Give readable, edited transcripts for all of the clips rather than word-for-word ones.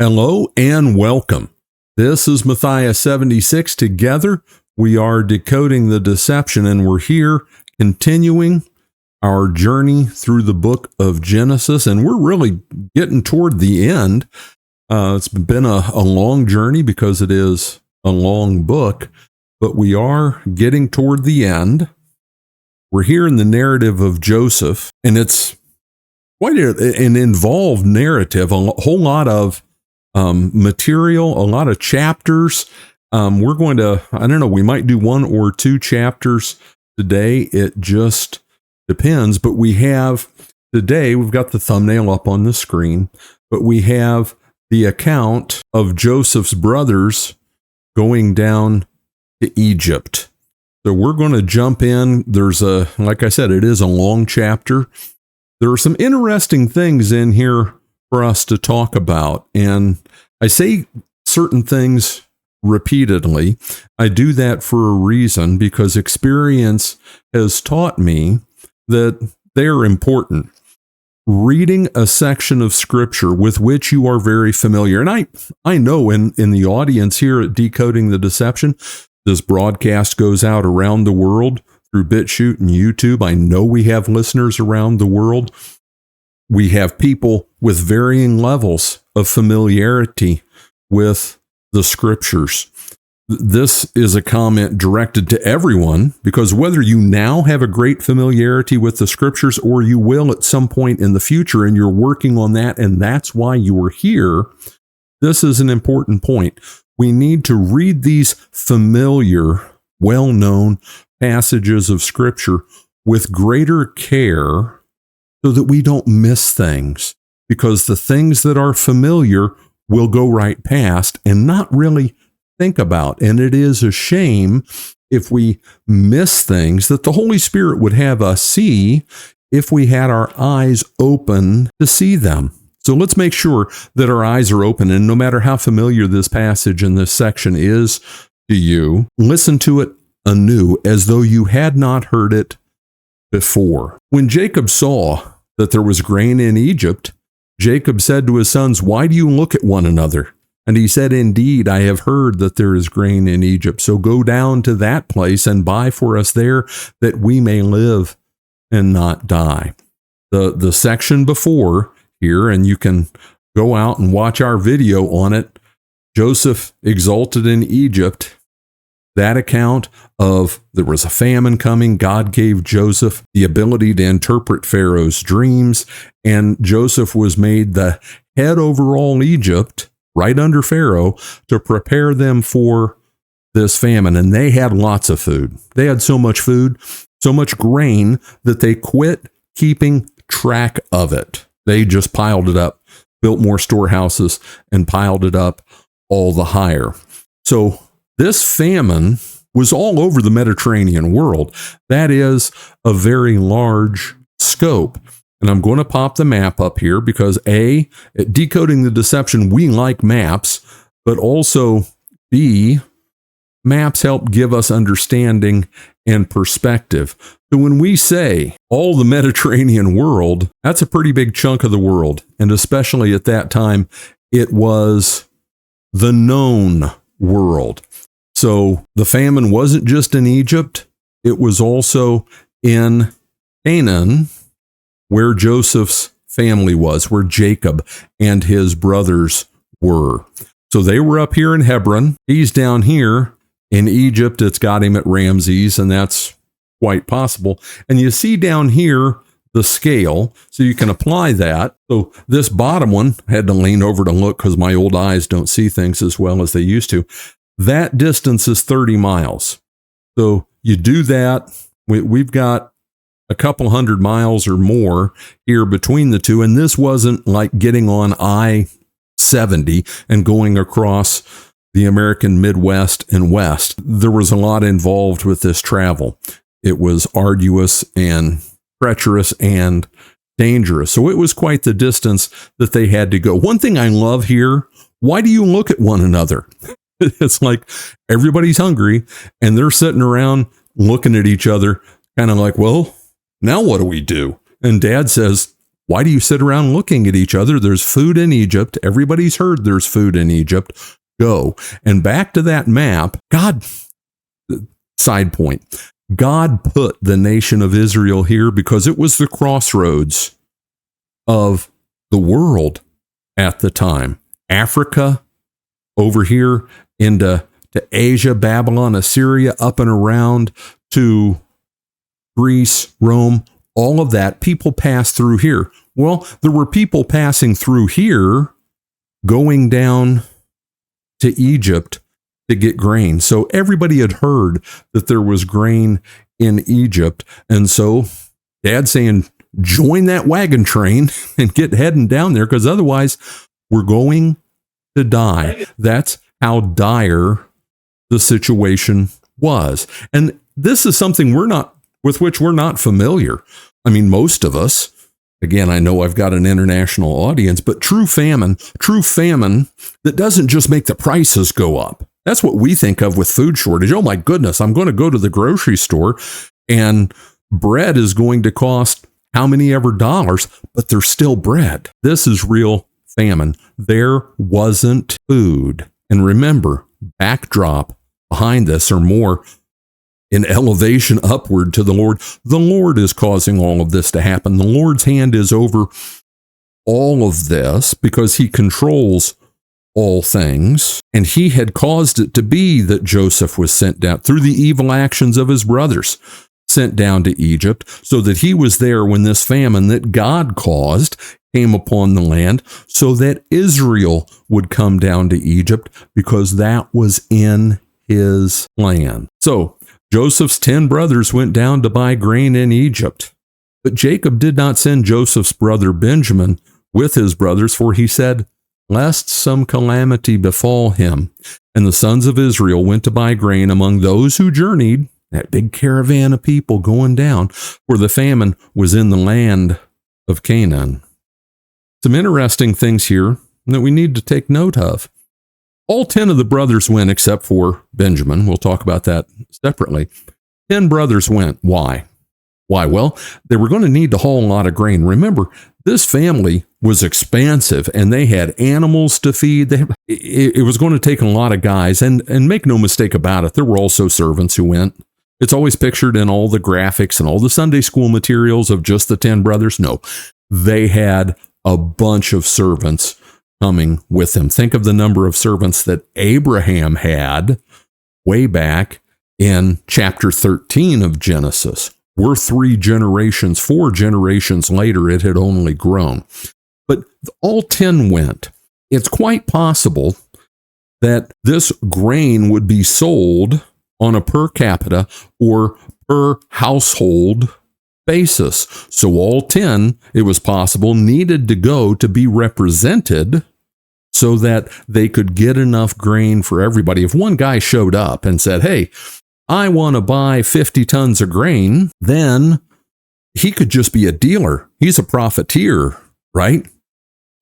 Hello and welcome. This is Matthias 76. Together, we are decoding the deception, and we're here continuing our journey through the book of Genesis, and we're really getting toward the end. It's been a long journey because it is a long book, but we are getting toward the end. We're here in the narrative of Joseph, and it's quite an involved narrative, a whole lot of material, a lot of chapters. We're going to, we might do one or two chapters today. It just depends. But we have today, we've got the thumbnail up on the screen, but we have the account of Joseph's brothers going down to Egypt. So we're going to jump in. Like I said, it is a long chapter. There are some interesting things in here for us to talk about. And I say certain things repeatedly. I do that for a reason, because experience has taught me that they're important. Reading a section of scripture with which you are very familiar. And I know in the audience here at Decoding the Deception, this broadcast goes out around the world through BitChute and YouTube. I know we have listeners around the world. We have people with varying levels of familiarity with the scriptures. This is a comment directed to everyone, because whether you now have a great familiarity with the scriptures or you will at some point in the future, and you're working on that, and that's why you are here, this is an important point. We need to read these familiar, well-known passages of scripture with greater care so that we don't miss things, because the things that are familiar will go right past and not really think about. And it is a shame if we miss things that the Holy Spirit would have us see if we had our eyes open to see them. So let's make sure that our eyes are open, and no matter how familiar this passage in this section is to you, listen to it anew as though you had not heard it before. When Jacob saw that there was grain in Egypt, Jacob said to his sons, "Why do you look at one another?" And he said, "Indeed, I have heard that there is grain in Egypt. So go down to that place and buy for us there, that we may live and not die." The section before here, and you can go out and watch our video on it, Joseph exalted in Egypt. That account of there was a famine coming. God gave Joseph the ability to interpret Pharaoh's dreams, and Joseph was made the head over all Egypt, right under Pharaoh, to prepare them for this famine. And they had lots of food. They had so much food, so much grain, that they quit keeping track of it. They just piled it up, built more storehouses, and piled it up all the higher. So this famine was all over the Mediterranean world. That is a very large scope. And I'm going to pop the map up here because A, at Decoding the Deception, we like maps, but also B, maps help give us understanding and perspective. So when we say all the Mediterranean world, that's a pretty big chunk of the world. And especially at that time, it was the known world. So the famine wasn't just in Egypt, it was also in Canaan, where Joseph's family was, where Jacob and his brothers were. So they were up here in Hebron. He's down here in Egypt. It's got him at Ramses, and that's quite possible. And you see down here the scale, so you can apply that. So this bottom one, I had to lean over to look because my old eyes don't see things as well as they used to. That distance is 30 miles. So you do that. We've got a couple hundred miles or more here between the two. And this wasn't like getting on I-70 and going across the American Midwest and West. There was a lot involved with this travel. It was arduous and treacherous and dangerous. So it was quite the distance that they had to go. One thing I love here, why do you look at one another? It's like everybody's hungry and they're sitting around looking at each other, kind of like, well, now what do we do? And Dad says, Why do you sit around looking at each other? There's food in Egypt. Everybody's heard there's food in Egypt. Go. And back to that map, God, side point, God put the nation of Israel here because it was the crossroads of the world at the time. Africa, over here into Asia, Babylon, Assyria, up and around to Greece, Rome, all of that, people passed through here. Well, there were people passing through here going down to Egypt to get grain. So everybody had heard that there was grain in Egypt. And so Dad's saying, join that wagon train and get heading down there, because otherwise we're going to die. That's how dire the situation was. And this is something with which we're not familiar. I mean, most of us, again, I know I've got an international audience, but true famine that doesn't just make the prices go up. That's what we think of with food shortage. Oh my goodness, I'm going to go to the grocery store and bread is going to cost how many ever dollars, but there's still bread. This is real famine. There wasn't food. And remember, backdrop behind this are more in elevation upward to the Lord. The Lord is causing all of this to happen. The Lord's hand is over all of this because he controls all things. And he had caused it to be that Joseph was sent down through the evil actions of his brothers, sent down to Egypt, so that he was there when this famine that God caused came upon the land, so that Israel would come down to Egypt, because that was in his plan. So Joseph's 10 brothers went down to buy grain in Egypt. But Jacob did not send Joseph's brother Benjamin with his brothers, for he said, lest some calamity befall him. And the sons of Israel went to buy grain among those who journeyed, that big caravan of people going down, for the famine was in the land of Canaan. Some interesting things here that we need to take note of. All 10 of the brothers went except for Benjamin. We'll talk about that separately. 10 brothers went. Why? Well, they were going to need to haul a lot of grain. Remember, this family was expansive and they had animals to feed. It was going to take a lot of guys. And make no mistake about it, there were also servants who went. It's always pictured in all the graphics and all the Sunday school materials of just the 10 brothers. No, they had a bunch of servants coming with them. Think of the number of servants that Abraham had way back in chapter 13 of Genesis. We're 4 generations later, it had only grown. But all 10 went. It's quite possible that this grain would be sold on a per capita or per household basis. So all 10, it was possible, needed to go to be represented so that they could get enough grain for everybody. If one guy showed up and said, hey, I want to buy 50 tons of grain, then he could just be a dealer. He's a profiteer, right?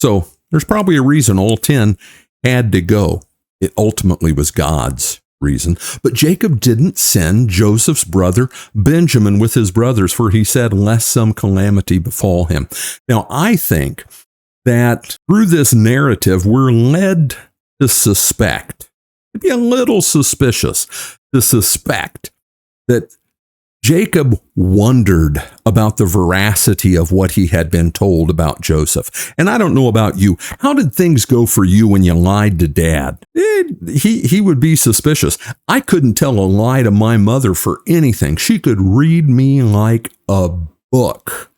So there's probably a reason all 10 had to go. It ultimately was God's reason. But Jacob didn't send Joseph's brother Benjamin with his brothers, for he said, lest some calamity befall him. Now, I think that through this narrative, we're led to suspect, to be a little suspicious, to suspect that Jacob wondered about the veracity of what he had been told about Joseph. And I don't know about you. How did things go for you when you lied to Dad? He would be suspicious. I couldn't tell a lie to my mother for anything. She could read me like a book.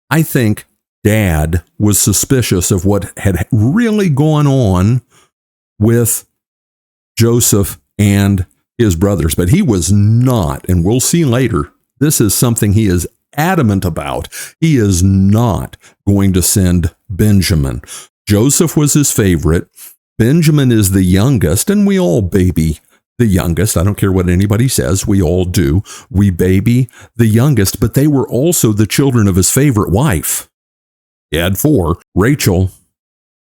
I think Dad was suspicious of what had really gone on with Joseph and his brothers, but he was not, and we'll see later, this is something he is adamant about. He is not going to send Benjamin. Joseph was his favorite. Benjamin is the youngest, and we all baby the youngest. I don't care what anybody says. We all do. We baby the youngest, but they were also the children of his favorite wife. He had 4. Rachel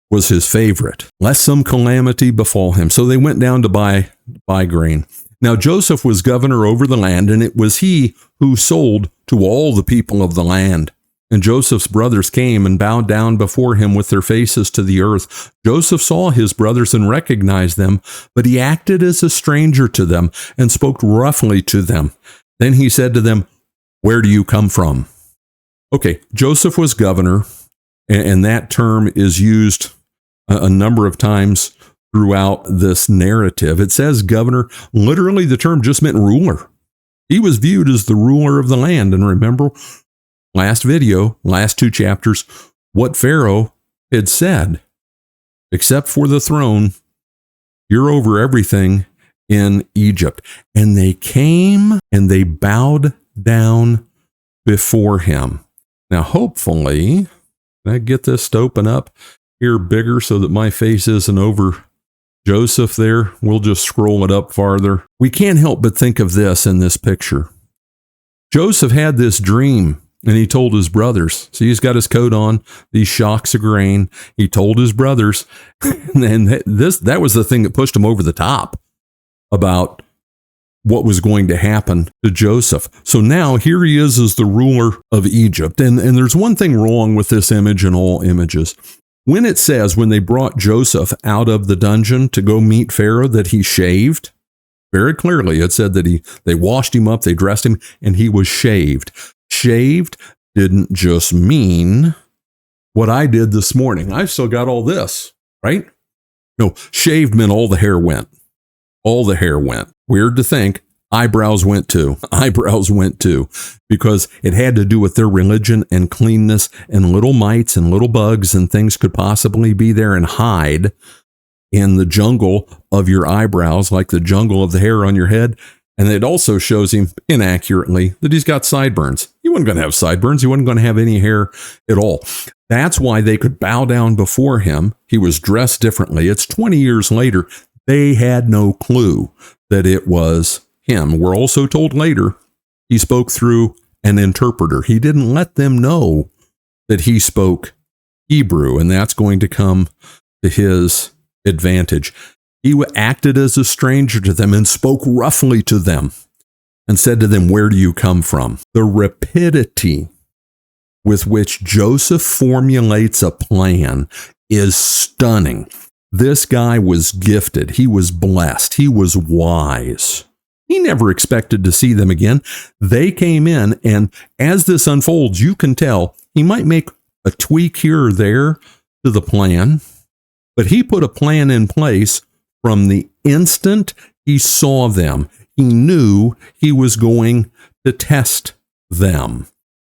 was his favorite. Lest some calamity befall him. So they went down to buy grain. Now Joseph was governor over the land, and it was he who sold to all the people of the land. And Joseph's brothers came and bowed down before him with their faces to the earth. Joseph saw his brothers and recognized them, but he acted as a stranger to them and spoke roughly to them. Then he said to them, "Where do you come from?" Okay, Joseph was governor, and that term is used a number of times throughout this narrative. It says governor. Literally, the term just meant ruler. He was viewed as the ruler of the land. And remember, last video, last 2 chapters, what Pharaoh had said, except for the throne, you're over everything in Egypt. And they came and they bowed down before him. Now, hopefully, can I get this to open up here bigger so that my face isn't over Joseph there? We'll just scroll it up farther. We can't help but think of this in this picture. Joseph had this dream, and he told his brothers. See, he's got his coat on, these shocks of grain. He told his brothers, and that was the thing that pushed him over the top about what was going to happen to Joseph. So now here he is as the ruler of Egypt. And there's one thing wrong with this image and all images. When it says when they brought Joseph out of the dungeon to go meet Pharaoh that he shaved, very clearly it said that they washed him up, they dressed him, and he was shaved. Shaved didn't just mean what I did this morning. I've still got all this, right? No, shaved meant all the hair went. All the hair went. Weird to think. Eyebrows went too. Eyebrows went too, because it had to do with their religion and cleanness, and little mites and little bugs and things could possibly be there and hide in the jungle of your eyebrows, like the jungle of the hair on your head. And it also shows him inaccurately that he's got sideburns. He wasn't going to have sideburns. He wasn't going to have any hair at all. That's why they could bow down before him. He was dressed differently. It's 20 years later. They had no clue that it was him. We're also told later he spoke through an interpreter. He didn't let them know that he spoke Hebrew, and that's going to come to his advantage. He acted as a stranger to them and spoke roughly to them and said to them, "Where do you come from?" The rapidity with which Joseph formulates a plan is stunning. This guy was gifted. He was blessed. He was wise. He never expected to see them again. They came in, and as this unfolds, you can tell he might make a tweak here or there to the plan, but he put a plan in place from the instant he saw them. He knew he was going to test them.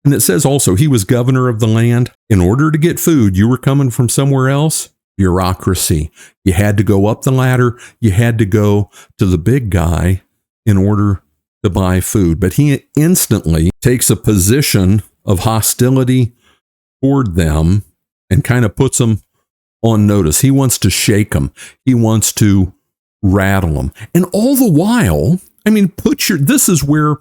And it says also he was governor of the land. In order to get food, you were coming from somewhere else. Bureaucracy. You had to go up the ladder. You had to go to the big guy in order to buy food. But he instantly takes a position of hostility toward them and kind of puts them on notice. He wants to shake them. He wants to rattle them. And all the while, I mean, this is where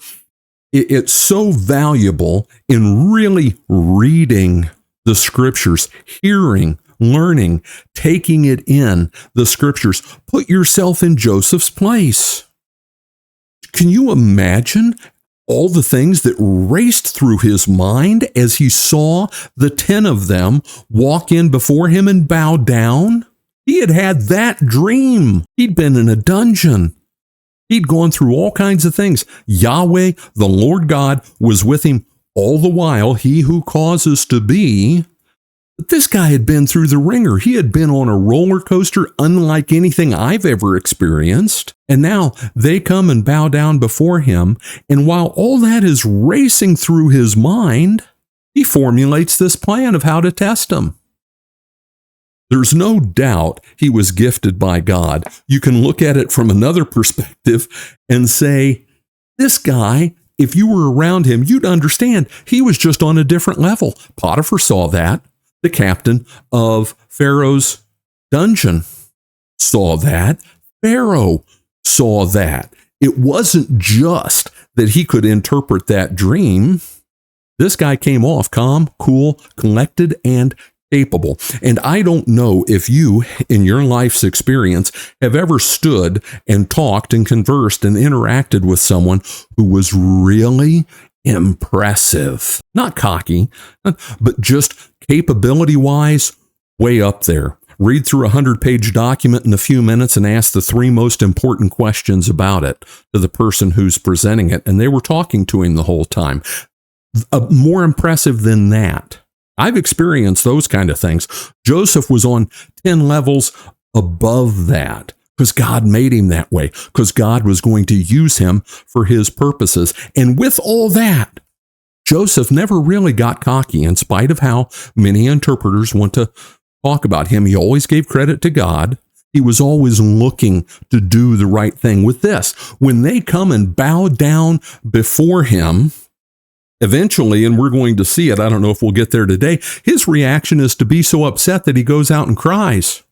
it's so valuable in really reading the scriptures, hearing, learning, taking it in, the scriptures. Put yourself in Joseph's place. Can you imagine all the things that raced through his mind as he saw the 10 of them walk in before him and bow down? He had had that dream. He'd been in a dungeon. He'd gone through all kinds of things. Yahweh, the Lord God, was with him all the while, he who causes to be. But this guy had been through the ringer. He had been on a roller coaster unlike anything I've ever experienced. And now they come and bow down before him. And while all that is racing through his mind, he formulates this plan of how to test them. There's no doubt he was gifted by God. You can look at it from another perspective and say, this guy, if you were around him, you'd understand he was just on a different level. Potiphar saw that. The captain of Pharaoh's dungeon saw that. Pharaoh saw that. It wasn't just that he could interpret that dream. This guy came off calm, cool, collected, and capable. And I don't know if you, in your life's experience, have ever stood and talked and conversed and interacted with someone who was really impressive. Not cocky, but just capability-wise, way up there. Read through a 100-page document in a few minutes and ask the 3 most important questions about it to the person who's presenting it. And they were talking to him the whole time. More impressive than that. I've experienced those kind of things. Joseph was on 10 levels above that because God made him that way, because God was going to use him for his purposes. And with all that, Joseph never really got cocky, in spite of how many interpreters want to talk about him. He always gave credit to God. He was always looking to do the right thing. With this, when they come and bow down before him, eventually, and we're going to see it, I don't know if we'll get there today, his reaction is to be so upset that he goes out and cries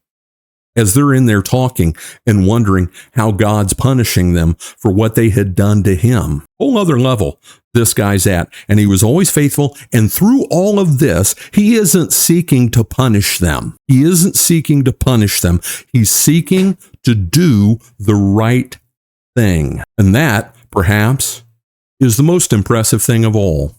as they're in there talking and wondering how God's punishing them for what they had done to him. Whole other level this guy's at, and he was always faithful. And through all of this, he isn't seeking to punish them. He isn't seeking to punish them. He's seeking to do the right thing. And that, perhaps, is the most impressive thing of all.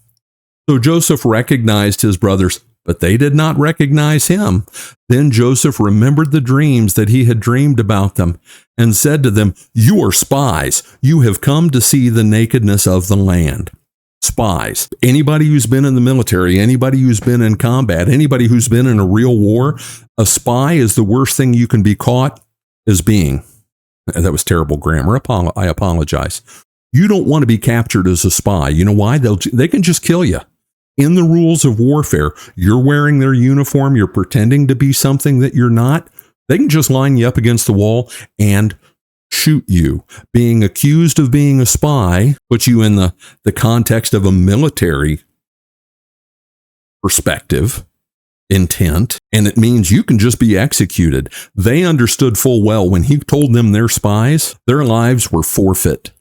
So Joseph recognized his brothers, but they did not recognize him. Then Joseph remembered the dreams that he had dreamed about them and said to them, "You are spies. You have come to see the nakedness of the land." Spies. Anybody who's been in the military, anybody who's been in combat, anybody who's been in a real war, a spy is the worst thing you can be caught as being. That was terrible grammar. I apologize. You don't want to be captured as a spy. You know why? They can just kill you. In the rules of warfare, you're wearing their uniform, you're pretending to be something that you're not. They can just line you up against the wall and shoot you. Being accused of being a spy puts you in the context of a military perspective, intent, and it means you can just be executed. They understood full well when he told them they're spies, their lives were forfeit.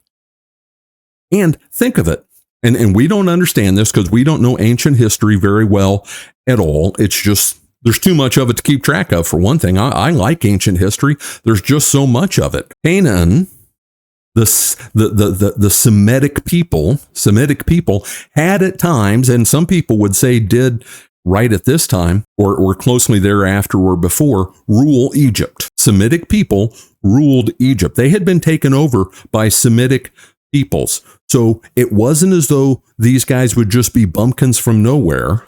And think of it. And we don't understand this because we don't know ancient history very well at all. It's just, there's too much of it to keep track of, for one thing. I like ancient history. There's just so much of it. Canaan, the Semitic people had at times, and some people would say did right at this time, or closely thereafter or before, rule Egypt. Semitic people ruled Egypt. They had been taken over by Semitic peoples. So it wasn't as though these guys would just be bumpkins from nowhere.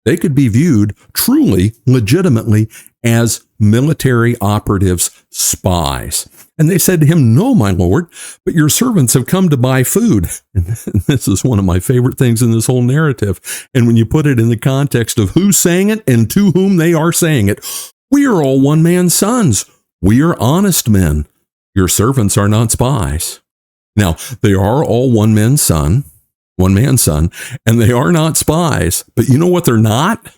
They could be viewed truly, legitimately, as military operatives, spies. And they said to him, "No, my lord, but your servants have come to buy food." And this is one of my favorite things in this whole narrative. And when you put it in the context of who's saying it and to whom they are saying it, "We are all one man's sons. We are honest men. Your servants are not spies." Now, they are all one man's son, and they are not spies. But you know what they're not?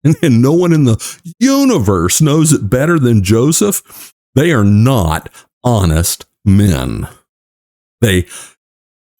And no one in the universe knows it better than Joseph. They are not honest men. They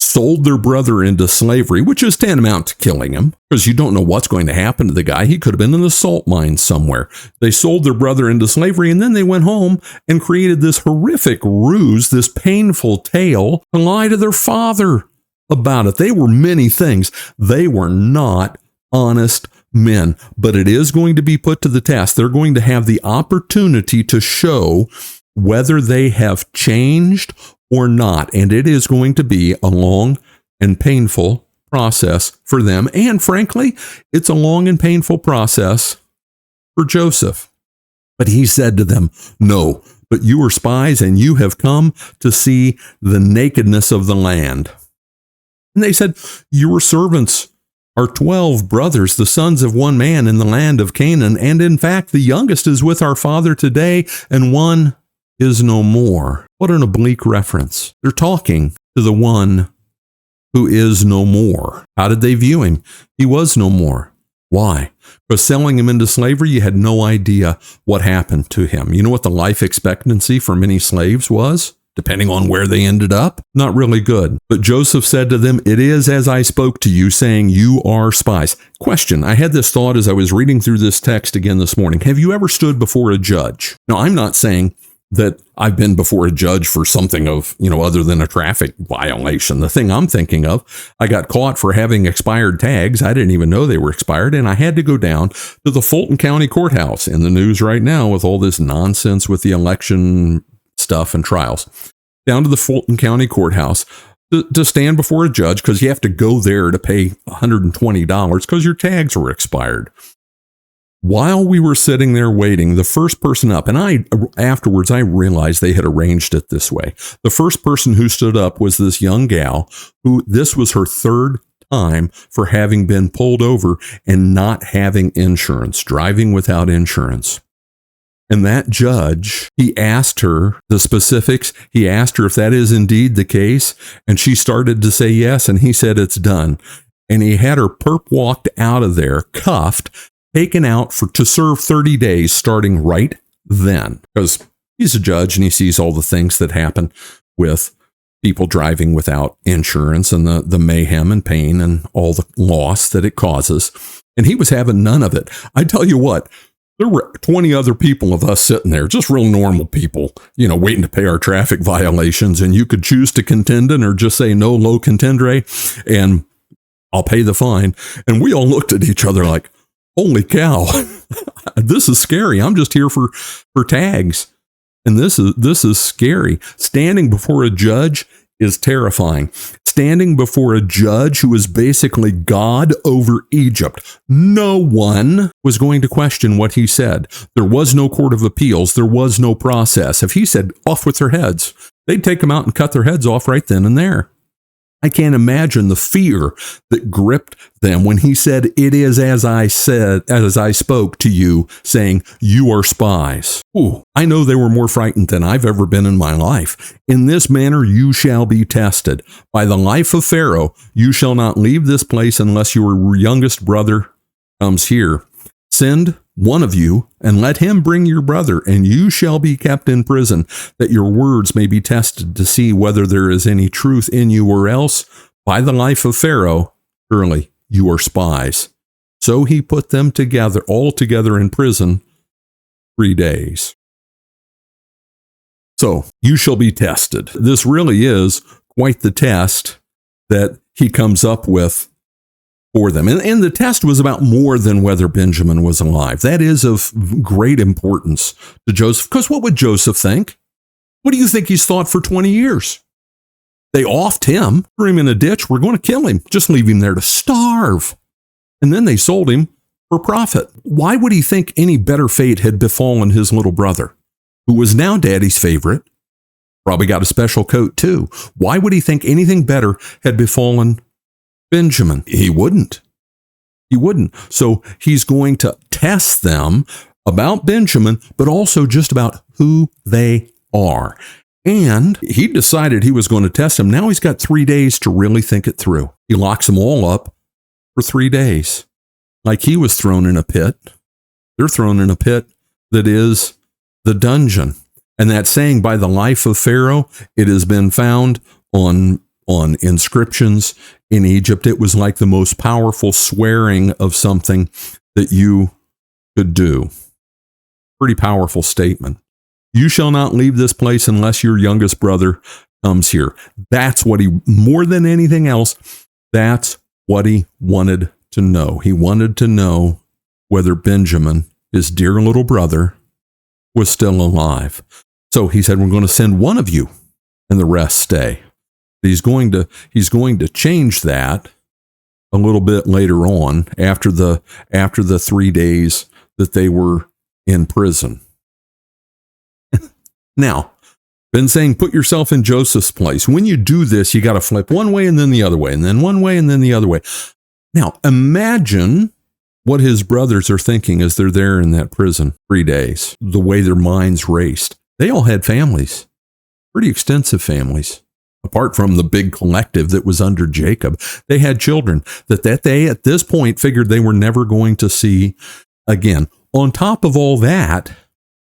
sold their brother into slavery, which is tantamount to killing him, because you don't know what's going to happen to the guy. He could have been in the salt mine somewhere. They sold their brother into slavery, and then they went home and created this horrific ruse, this painful tale, to lie to their father about it. They were many things. They were not honest men, but it is going to be put to the test. They're going to have the opportunity to show whether they have changed or not. And it is going to be a long and painful process for them. And frankly, it's a long and painful process for Joseph. But he said to them, "No, but you are spies and you have come to see the nakedness of the land." And they said, "Your servants are 12 brothers, the sons of one man in the land of Canaan. And in fact, the youngest is with our father today, and one is no more." What an oblique reference. They're talking to the one who is no more. How did they view him? He was no more. Why? Because selling him into slavery, you had no idea what happened to him. You know what the life expectancy for many slaves was? Depending on where they ended up? Not really good. But Joseph said to them, "It is as I spoke to you, saying you are spies." Question. I had this thought as I was reading through this text again this morning. Have you ever stood before a judge? Now, I'm not saying that I've been before a judge for something of, other than a traffic violation. The thing I'm thinking of, I got caught for having expired tags. I didn't even know they were expired. And I had to go down to the Fulton County Courthouse, in the news right now with all this nonsense with the election stuff and trials, down to the Fulton County Courthouse to stand before a judge, because you have to go there to pay $120 because your tags were expired. While we were sitting there waiting, the first person up, and afterwards I realized they had arranged it this way. The first person who stood up was this young gal who, this was her third time for having been pulled over and not having insurance, driving without insurance. And that judge, he asked her the specifics. He asked her if that is indeed the case. And she started to say yes. And he said, it's done. And he had her perp walked out of there, cuffed, taken out to serve 30 days starting right then. Because he's a judge and he sees all the things that happen with people driving without insurance and the mayhem and pain and all the loss that it causes. And he was having none of it. I tell you what, there were 20 other people of us sitting there, just real normal people, waiting to pay our traffic violations. And you could choose to contend or just say no low contendere, and I'll pay the fine. And we all looked at each other like, holy cow, this is scary. I'm just here for tags. And this is scary. Standing before a judge is terrifying. Standing before a judge who is basically God over Egypt. No one was going to question what he said. There was no court of appeals. There was no process. If he said off with their heads, they'd take them out and cut their heads off right then and there. I can't imagine the fear that gripped them when he said, it is as I spoke to you, saying, you are spies. Ooh, I know they were more frightened than I've ever been in my life. In this manner you shall be tested. By the life of Pharaoh, you shall not leave this place unless your youngest brother comes here. Send one of you, and let him bring your brother, and you shall be kept in prison, that your words may be tested to see whether there is any truth in you, or else, by the life of Pharaoh, surely you are spies. So he put them all together in prison 3 days. So you shall be tested. This really is quite the test that he comes up with for them. And the test was about more than whether Benjamin was alive. That is of great importance to Joseph, because what would Joseph think? What do you think he's thought for 20 years? They offed him, threw him in a ditch. We're going to kill him. Just leave him there to starve. And then they sold him for profit. Why would he think any better fate had befallen his little brother, who was now daddy's favorite? Probably got a special coat too. Why would he think anything better had befallen Benjamin? He wouldn't. So he's going to test them about Benjamin, but also just about who they are. And he decided he was going to test them. Now he's got 3 days to really think it through. He locks them all up for 3 days. Like he was thrown in a pit. They're thrown in a pit that is the dungeon. And that saying, by the life of Pharaoh, it has been found on inscriptions in Egypt. It was like the most powerful swearing of something that you could do. Pretty powerful statement. You shall not leave this place unless your youngest brother comes here. That's what he, more than anything else, that's what he wanted to know. He wanted to know whether Benjamin, his dear little brother, was still alive. So he said, we're going to send one of you and the rest stay. He's going to change that a little bit later on after the 3 days that they were in prison. Now, been saying, put yourself in Joseph's place. When you do this, you got to flip one way and then the other way, and then one way and then the other way. Now, imagine what his brothers are thinking as they're there in that prison 3 days, the way their minds raced. They all had families, pretty extensive families. Apart from the big collective that was under Jacob, they had children that they at this point figured they were never going to see again. On top of all that,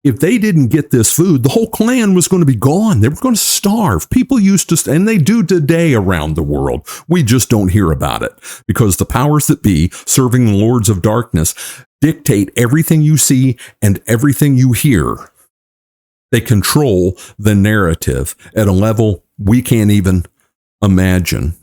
if they didn't get this food, the whole clan was going to be gone. They were going to starve. People used to, and they do today around the world. We just don't hear about it because the powers that be, serving the lords of darkness, dictate everything you see and everything you hear. They control the narrative at a level we can't even imagine.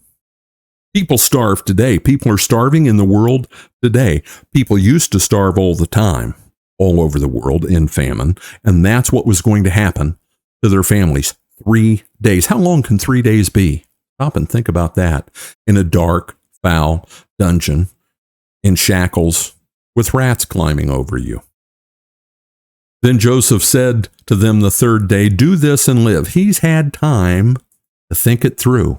People starve today. People are starving in the world today. People used to starve all the time, all over the world in famine, and that's what was going to happen to their families. 3 days. How long can 3 days be? Stop and think about that. In a dark, foul dungeon, in shackles, with rats climbing over you. Then Joseph said to them the third day, do this and live. He's had time to think it through.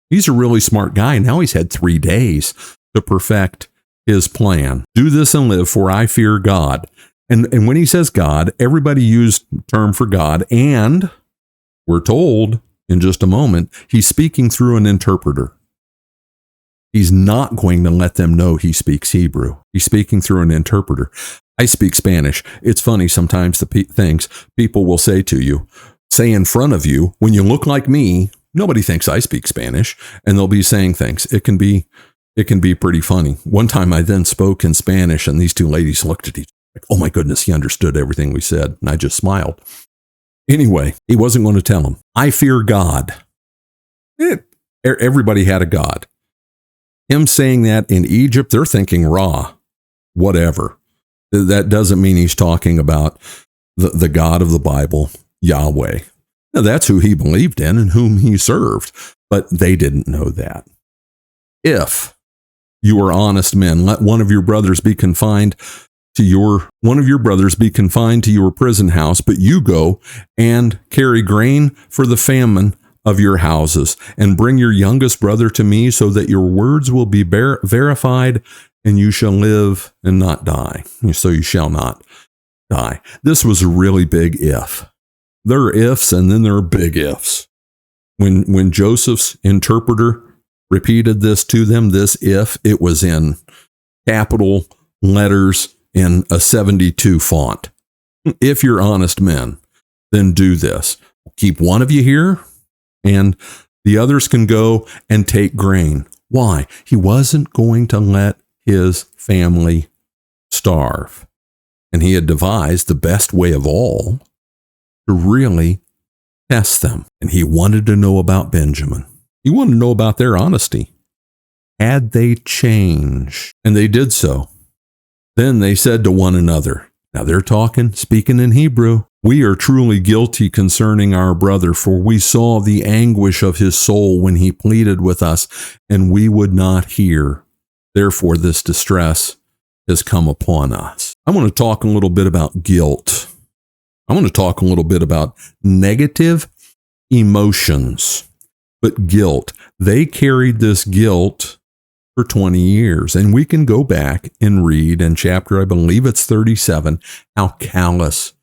He's a really smart guy. Now he's had 3 days to perfect his plan. Do this and live, for I fear God. And when he says God, everybody used the term for God. And we're told in just a moment, he's speaking through an interpreter. He's not going to let them know he speaks Hebrew. He's speaking through an interpreter. I speak Spanish. It's funny sometimes the things people will say to you, say in front of you, when you look like me, nobody thinks I speak Spanish, and they'll be saying things. It can be pretty funny. One time I then spoke in Spanish, and these two ladies looked at each other like, oh my goodness, he understood everything we said. And I just smiled. Anyway, he wasn't going to tell them. I fear God. Everybody had a God. Him saying that in Egypt, they're thinking Ra, whatever. That doesn't mean he's talking about the God of the Bible, Yahweh. Now, that's who he believed in and whom he served, but they didn't know that. If you are honest men, let one of your brothers be confined to your prison house, but you go and carry grain for the famine of your houses, and bring your youngest brother to me, so that your words will be verified, and you shall live and not die. So you shall not die. This was a really big if. There are ifs, and then there are big ifs. When Joseph's interpreter repeated this to them, this if, it was in capital letters in a 72 font. If you're honest men, then do this. Keep one of you here, and the others can go and take grain. Why? He wasn't going to let his family starve. And he had devised the best way of all to really test them. And he wanted to know about Benjamin. He wanted to know about their honesty. Had they changed? And they did so. Then they said to one another, now they're speaking in Hebrew, we are truly guilty concerning our brother, for we saw the anguish of his soul when he pleaded with us, and we would not hear. Therefore, this distress has come upon us. I want to talk a little bit about guilt. I want to talk a little bit about negative emotions, but guilt. They carried this guilt for 20 years, and we can go back and read in chapter, I believe it's 37, how callous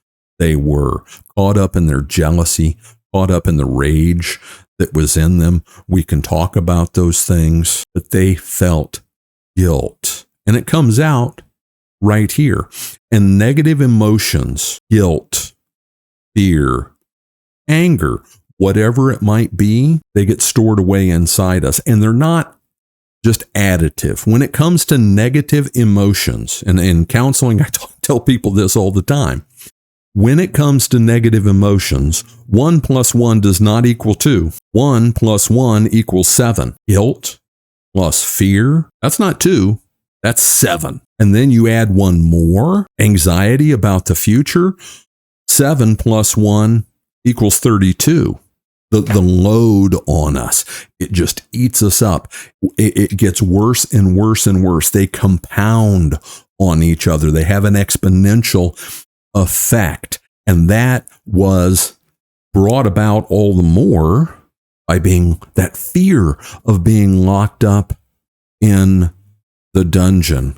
they were, caught up in their jealousy, caught up in the rage that was in them. We can talk about those things, but they felt guilt. And it comes out right here. And negative emotions, guilt, fear, anger, whatever it might be, they get stored away inside us. And they're not just additive. When it comes to negative emotions, and in counseling, I tell people this all the time. When it comes to negative emotions, 1 + 1 does not equal 2. 1 + 1 = 7. Guilt plus fear, that's not 2, that's 7. And then you add one more, anxiety about the future. 7 + 1 = 32. The load on us, it just eats us up. It gets worse and worse and worse. They compound on each other. They have an exponential effect. And that was brought about all the more by being that fear of being locked up in the dungeon.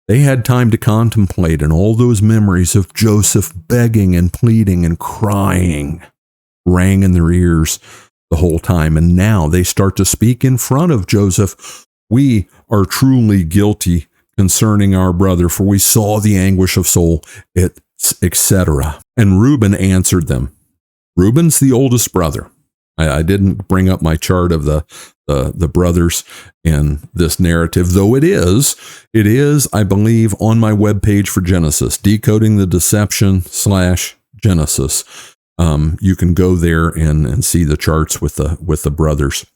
They had time to contemplate, and all those memories of Joseph begging and pleading and crying rang in their ears the whole time. And now they start to speak in front of Joseph. We are truly guilty concerning our brother, for we saw the anguish of soul, etc. And Reuben answered them. Reuben's the oldest brother. I didn't bring up my chart of the brothers in this narrative, though it is, I believe, on my webpage for Genesis, Decoding the Deception /Genesis. You can go there and see the charts with the brothers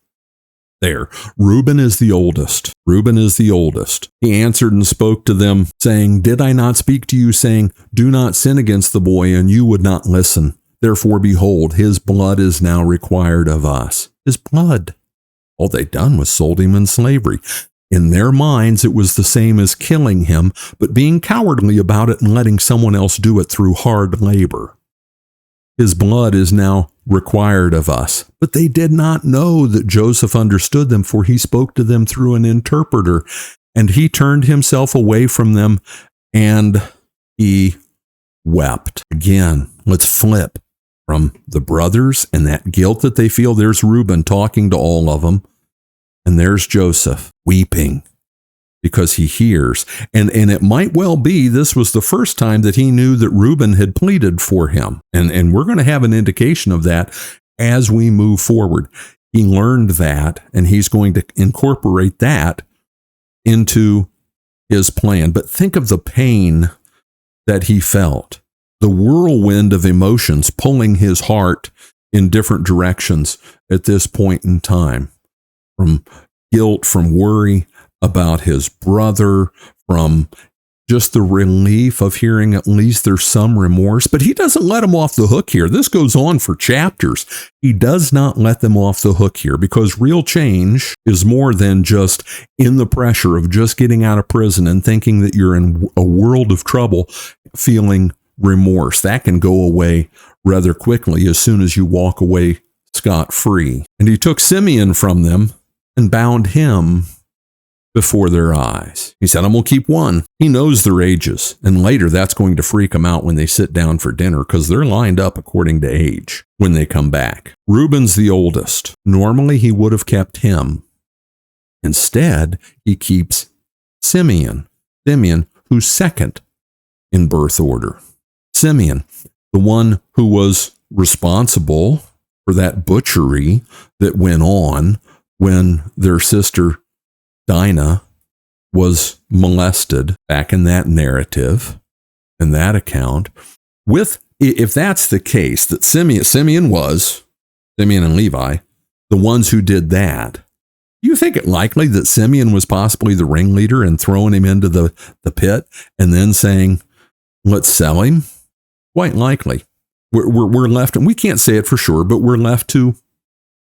there. Reuben is the oldest. Reuben is the oldest. He answered and spoke to them, saying, "Did I not speak to you, saying, do not sin against the boy, and you would not listen? Therefore, behold, his blood is now required of us." His blood. All they'd done was sold him in slavery. In their minds, it was the same as killing him, but being cowardly about it and letting someone else do it through hard labor. His blood is now required of us. But they did not know that Joseph understood them, for he spoke to them through an interpreter. And he turned himself away from them, and he wept. Again, let's flip from the brothers and that guilt that they feel. There's Reuben talking to all of them, and there's Joseph weeping because he hears. And it might well be this was the first time that he knew that Reuben had pleaded for him. And we're going to have an indication of that as we move forward. He learned that, and he's going to incorporate that into his plan. But think of the pain that he felt, the whirlwind of emotions pulling his heart in different directions at this point in time, from guilt, from worry about his brother, from just the relief of hearing at least there's some remorse. But he doesn't let them off the hook here. This goes on for chapters. He does not let them off the hook here, because real change is more than just in the pressure of just getting out of prison and thinking that you're in a world of trouble, feeling remorse. That can go away rather quickly as soon as you walk away scot-free. And he took Simeon from them and bound him before their eyes. He said, "I'm going to keep one." He knows their ages, and later that's going to freak them out when they sit down for dinner, because they're lined up according to age when they come back. Reuben's the oldest. Normally he would have kept him. Instead, he keeps Simeon, who's second in birth order. Simeon, the one who was responsible for that butchery that went on when their sister Dinah was molested, back in that narrative, in that account. If that's the case, that Simeon and Levi, the ones who did that, do you think it likely that Simeon was possibly the ringleader and throwing him into the pit and then saying, "Let's sell him"? Quite likely. We're left, and we can't say it for sure, but we're left to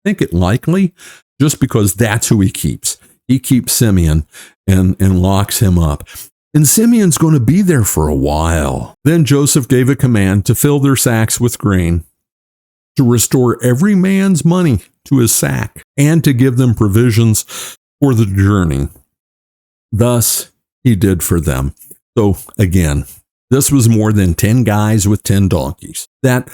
think it likely, just because that's who he keeps. He keeps Simeon and locks him up. And Simeon's going to be there for a while. Then Joseph gave a command to fill their sacks with grain, to restore every man's money to his sack, and to give them provisions for the journey. Thus he did for them. So again, this was more than 10 guys with 10 donkeys. That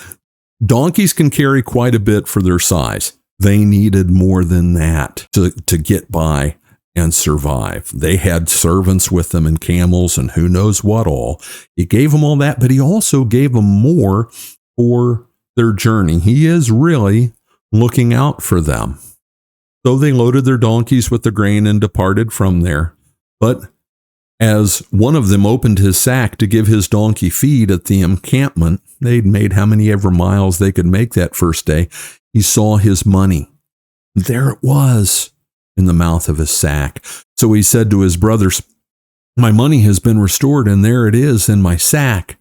donkeys can carry quite a bit for their size. They needed more than that to get by and survive. They had servants with them and camels and who knows what all. He gave them all that, but he also gave them more for their journey. He is really looking out for them. So they loaded their donkeys with the grain and departed from there. But as one of them opened his sack to give his donkey feed at the encampment, they'd made how many ever miles they could make that first day, he saw his money. There it was in the mouth of his sack. So he said to his brothers, "My money has been restored, and there it is in my sack."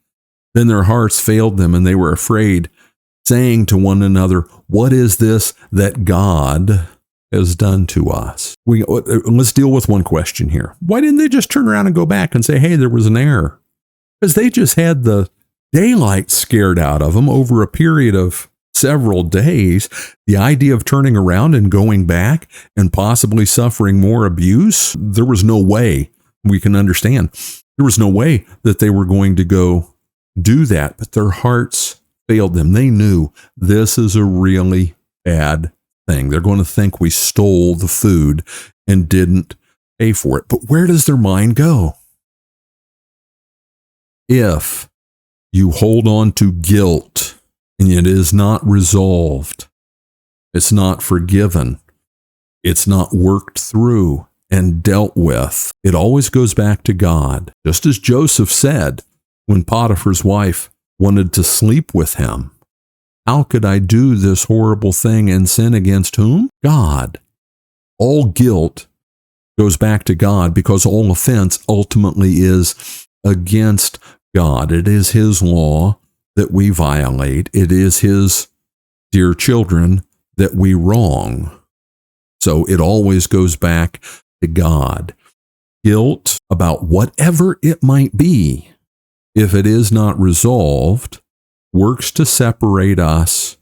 Then their hearts failed them, and they were afraid, saying to one another, "What is this that God has done to us?" Let's deal with one question here. Why didn't they just turn around and go back and say, "Hey, there was an error"? Because they just had the daylight scared out of them over a period of several days. The idea of turning around and going back and possibly suffering more abuse, there was no way, we can understand, there was no way that they were going to go do that. But their hearts failed them. They knew this is a really bad thing. They're going to think we stole the food and didn't pay for it. But where does their mind go? If you hold on to guilt and it is not resolved, it's not forgiven, it's not worked through and dealt with, it always goes back to God. Just as Joseph said when Potiphar's wife wanted to sleep with him, How could I do this horrible thing and sin against whom? God. All guilt goes back to God because all offense ultimately is against God. It is His law that we violate. It is His dear children that we wrong. So it always goes back to God. Guilt about whatever it might be, if it is not resolved, works to separate us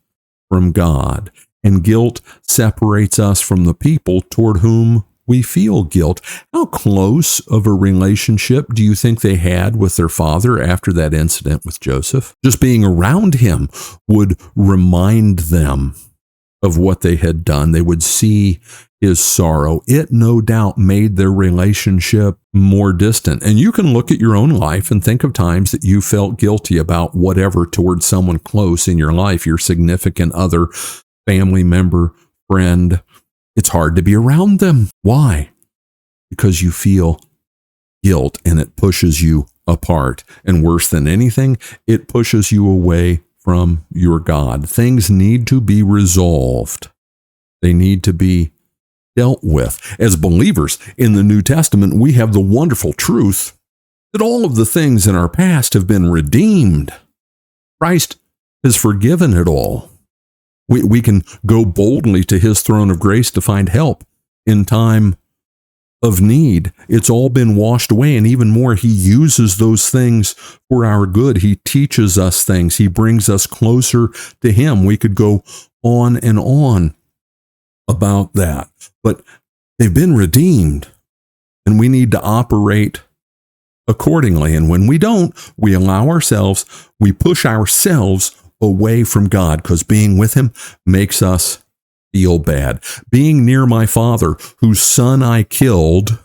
from God. And guilt separates us from the people toward whom we feel guilt. How close of a relationship do you think they had with their father after that incident with Joseph? Just being around him would remind them of what they had done. They would see his sorrow. It no doubt made their relationship more distant. And you can look at your own life and think of times that you felt guilty about whatever towards someone close in your life, your significant other, family member, friend. It's hard to be around them. Why? Because you feel guilt and it pushes you apart. And worse than anything, it pushes you away from your God. Things need to be resolved. They need to be dealt with. As believers in the New Testament, we have the wonderful truth that all of the things in our past have been redeemed. Christ has forgiven it all. We can go boldly to His throne of grace to find help in time of need. It's all been washed away, and even more, He uses those things for our good. He teaches us things. He brings us closer to Him. We could go on and on about that, but they've been redeemed, and we need to operate accordingly. And when we don't, we push ourselves away from God, because being with Him makes us feel bad. Being near my father, whose son I killed,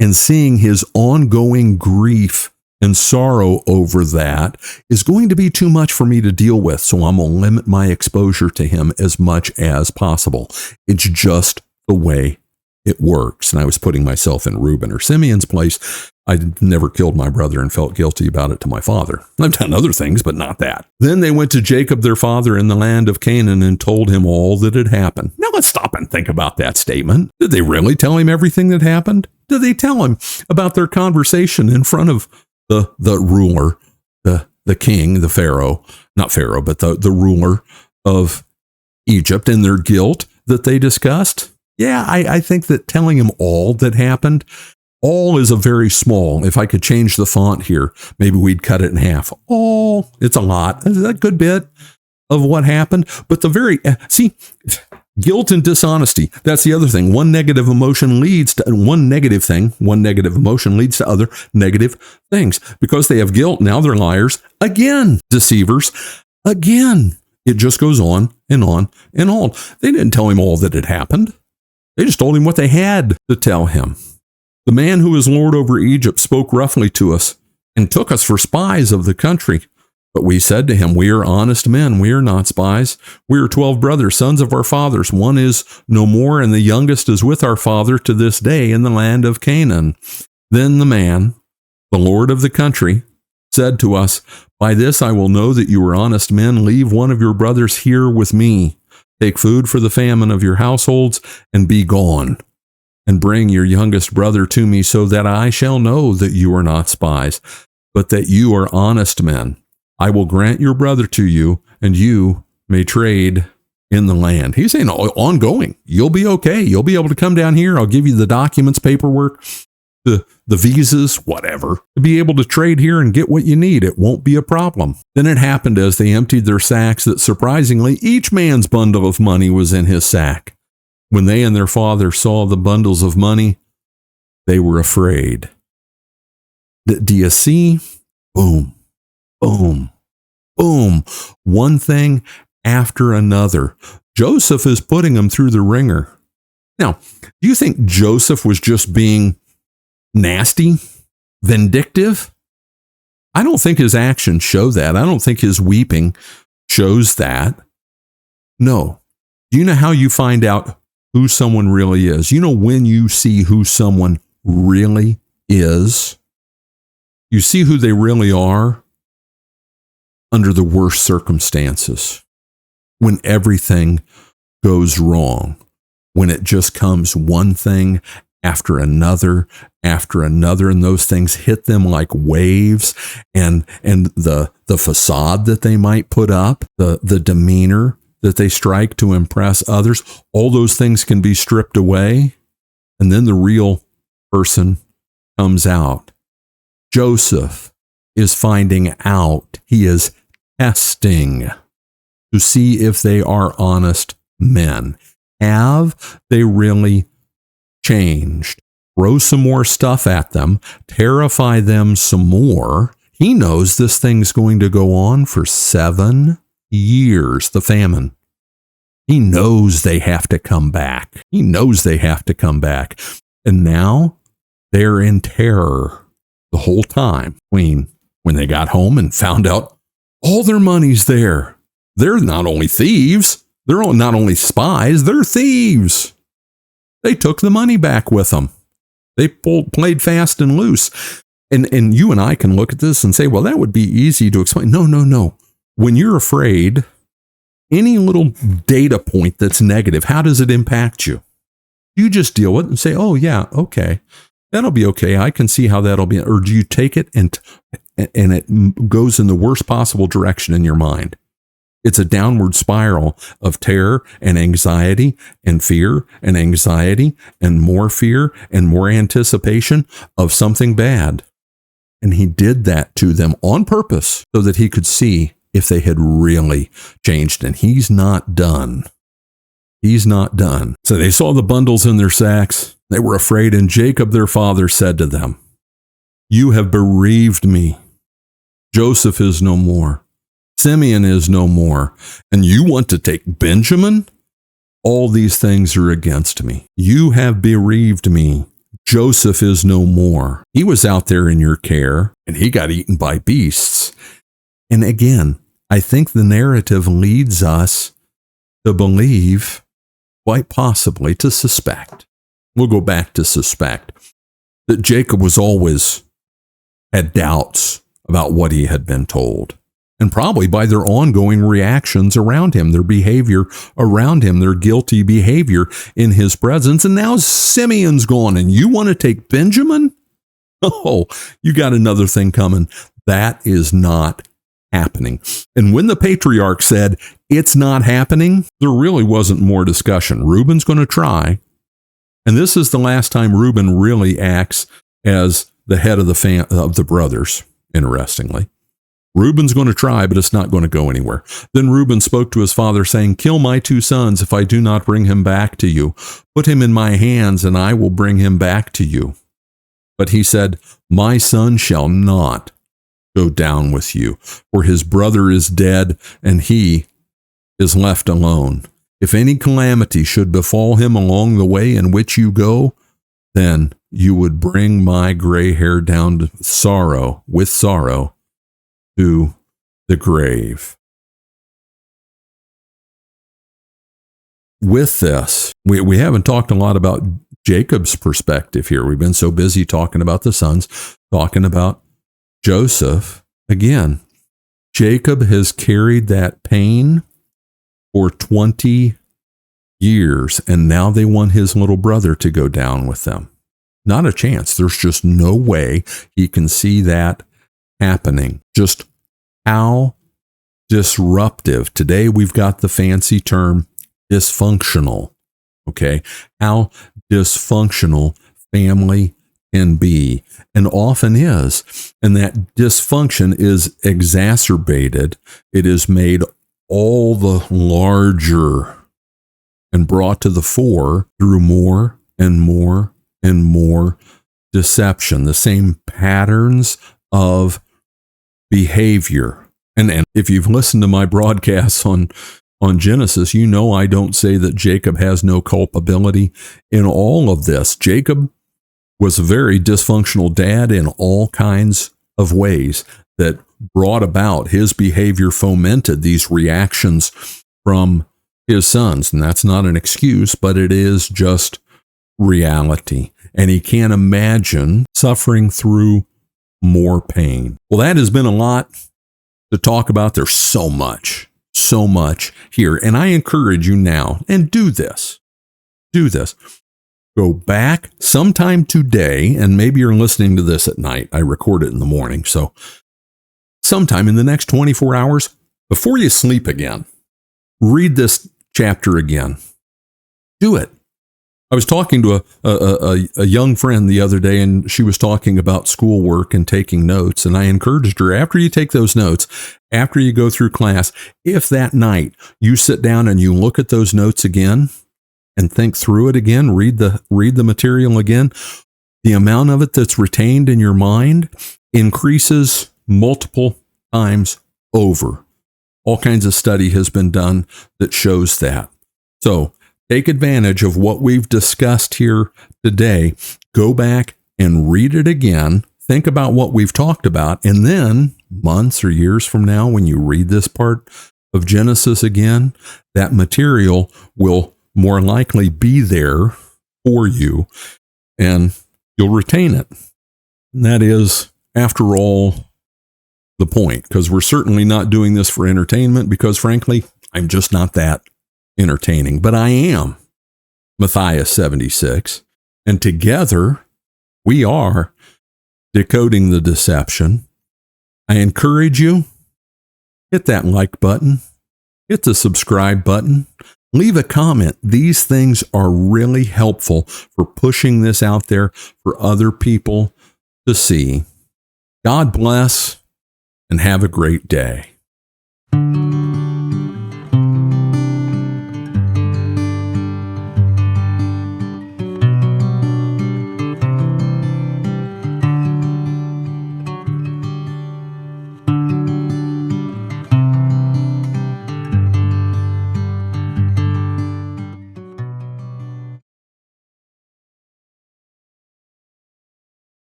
and seeing his ongoing grief and sorrow over that is going to be too much for me to deal with. So I'm going to limit my exposure to him as much as possible. It's just the way it works. And I was putting myself in Reuben or Simeon's place. I never killed my brother and felt guilty about it to my father. I've done other things, but not that. Then they went to Jacob, their father, in the land of Canaan and told him all that had happened. Now let's stop and think about that statement. Did they really tell him everything that happened? Did they tell him about their conversation in front of the ruler, the king, the Pharaoh, not Pharaoh, but the ruler of Egypt, and their guilt that they discussed? Yeah, I think that telling him all that happened, all is a very small, if I could change the font here, maybe we'd cut it in half. All, it's a lot. It's a good bit of what happened. But guilt and dishonesty, that's the other thing. One negative emotion leads to one negative emotion leads to other negative things. Because they have guilt, now they're liars, again, deceivers, again. It just goes on and on and on. They didn't tell him all that had happened. They just told him what they had to tell him. The man who is Lord over Egypt spoke roughly to us and took us for spies of the country. But we said to him, we are honest men. We are not spies. We are 12 brothers, sons of our fathers. One is no more, and the youngest is with our father to this day in the land of Canaan. Then the man, the Lord of the country, said to us, by this I will know that you are honest men. Leave one of your brothers here with me. Take food for the famine of your households and be gone. And bring your youngest brother to me, so that I shall know that you are not spies, but that you are honest men. I will grant your brother to you, and you may trade in the land. He's saying ongoing. You'll be okay. You'll be able to come down here. I'll give you the documents, paperwork, the visas, whatever, to be able to trade here and get what you need. It won't be a problem. Then it happened as they emptied their sacks that surprisingly each man's bundle of money was in his sack. When they and their father saw the bundles of money, they were afraid. Do you see? Boom, boom, boom. One thing after another. Joseph is putting them through the ringer. Now, do you think Joseph was just being nasty, vindictive? I don't think his actions show that. I don't think his weeping shows that. No. Do you know how you find out who someone really is? You know when you see who someone really is? You see who they really are under the worst circumstances. when everything goes wrong, when it just comes one thing after another, and those things hit them like waves, and the facade that they might put up, the demeanor that they strike to impress others, all those things can be stripped away, and then the real person comes out. Joseph is finding out. He is testing to see if they are honest men. Have they really changed? Throw some more stuff at them, terrify them some more. He knows this thing's going to go on for 7 years, the famine. He knows they have to come back. He knows they have to come back. And now they're in terror the whole time. When they got home and found out all their money's there. They're not only thieves, they're not only spies, they're thieves. They took the money back with them. They played fast and loose. And you and I can look at this and say, well, that would be easy to explain. No. When you're afraid, any little data point that's negative, how does it impact you? You just deal with it and say, oh, yeah, okay, that'll be okay. I can see how that'll be. Or do you take it and it goes in the worst possible direction in your mind? It's a downward spiral of terror and anxiety and fear and anxiety and more fear and more anticipation of something bad. And he did that to them on purpose so that he could see if they had really changed. And he's not done. He's not done. So they saw the bundles in their sacks. They were afraid. And Jacob, their father, said to them, "You have bereaved me. Joseph is no more. Simeon is no more. And you want to take Benjamin? All these things are against me. You have bereaved me. Joseph is no more. He was out there in your care, and he got eaten by beasts." And again, I think the narrative leads us to believe, quite possibly to suspect. We'll go back to suspect that Jacob was always had doubts about what he had been told. And probably by their ongoing reactions around him, their behavior around him, their guilty behavior in his presence. And now Simeon's gone, and you want to take Benjamin? Oh, you got another thing coming. That is not happening. And when the patriarch said, it's not happening, there really wasn't more discussion. Reuben's going to try. And this is the last time Reuben really acts as the head of the brothers, interestingly. Reuben's going to try, but it's not going to go anywhere. Then Reuben spoke to his father, saying, "Kill my 2 sons if I do not bring him back to you. Put him in my hands, and I will bring him back to you." But he said, "My son shall not go down with you, for his brother is dead, and he is left alone. If any calamity should befall him along the way in which you go, then you would bring my gray hair down with sorrow, to the grave." With this, we haven't talked a lot about Jacob's perspective here. We've been so busy talking about the sons, talking about Joseph. Again, Jacob has carried that pain for 20 years, and now they want his little brother to go down with them. Not a chance. There's just no way he can see that happening. Just how disruptive. Today we've got the fancy term dysfunctional. Okay. How dysfunctional family can be, and often is. And that dysfunction is exacerbated. It is made all the larger and brought to the fore through more and more and more deception, the same patterns of behavior. And if you've listened to my broadcasts on Genesis, you know I don't say that Jacob has no culpability in all of this. Jacob was a very dysfunctional dad in all kinds of ways that brought about his behavior, fomented these reactions from his sons. And that's not an excuse, but it is just reality. And he can't imagine suffering through more pain. Well, that has been a lot to talk about. There's so much so much here. And I encourage you now, and do this. Do this. Go back sometime today, and maybe you're listening to this at night. I record it in the morning. So sometime in the next 24 hours, before you sleep again, read this chapter again. Do it. I was talking to a young friend the other day, and she was talking about schoolwork and taking notes. And I encouraged her, after you take those notes, after you go through class, if that night you sit down and you look at those notes again and think through it again, read the material again, the amount of it that's retained in your mind increases multiple times over. All kinds of study has been done that shows that. So take advantage of what we've discussed here today. Go back and read it again. Think about what we've talked about. And then months or years from now, when you read this part of Genesis again, that material will more likely be there for you and you'll retain it. And that is, after all, the point, because we're certainly not doing this for entertainment, because frankly, I'm just not that entertaining, but I am Matthias 76, and together we are decoding the deception. I encourage you, hit that like button, hit the subscribe button, leave a comment. These things are really helpful for pushing this out there for other people to see. God bless and have a great day.